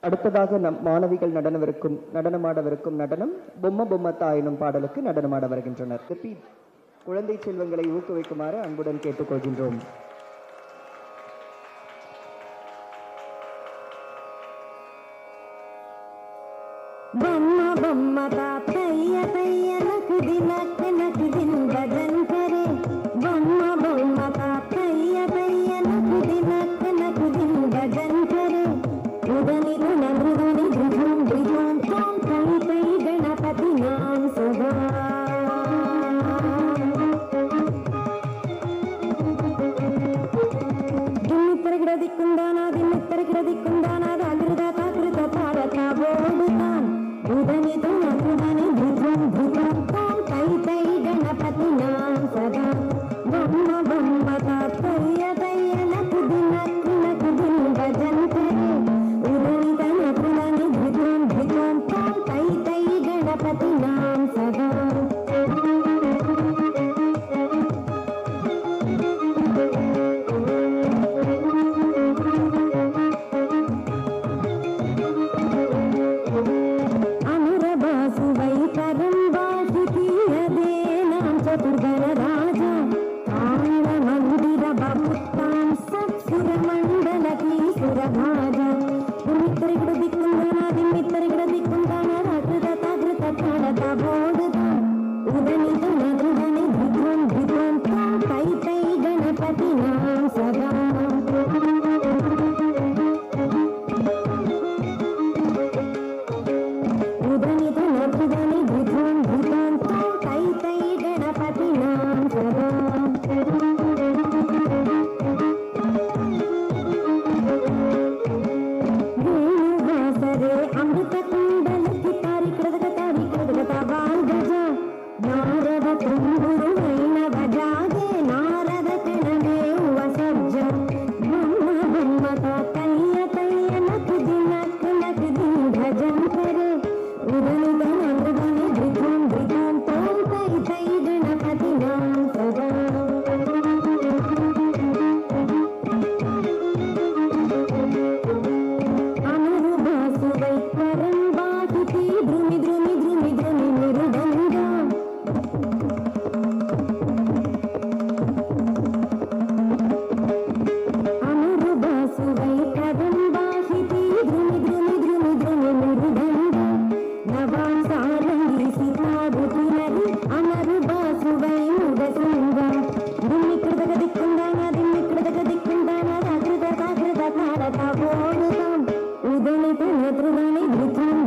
அடுத்ததாக மாணவிகள் நடனமாடவிருக்கும் நடனம் பொம்ம பொம்மத்தா எனும் பாடலுக்கு நடனமாட வருகின்றனர். குழந்தை செல்வங்களை ஊக்குவிக்குமாறு அன்புடன் கேட்டுக்கொள்கின்றோம். బొమ్మ బొమ్మ తాతయ్య తయ్య నకుది నక్ నకుదిన్ భజన్ కరే బొమ్మ బొమ్మ తాతయ్య తయ్య నకుది నక్ నకుదిన్ భజన్ కరే ఉదని ధన మృదుని ధృజం ధృజం తాం కై కై గణపతి నాం సదా దిమ్మిత్తరగిడ దిక్కుందానా దిమ్మిత్తరగిడ దిక్కుందానా దాకృత తాకృత తారక బోడుతాం ఉదని ధన మృదుని ధృజం ధృజం తాం కై కై గణపతి నాం సదా బొమ్మ బొమ్మ తాతయ్య తయ్య నకుది నక్ నకుదిన్ భజన్ కరే ఉదని ధన మృదుని ధృజం ధృజం తాం కై కై గణపతి నాం సదా ఉదని ధన ధృవని ధృతం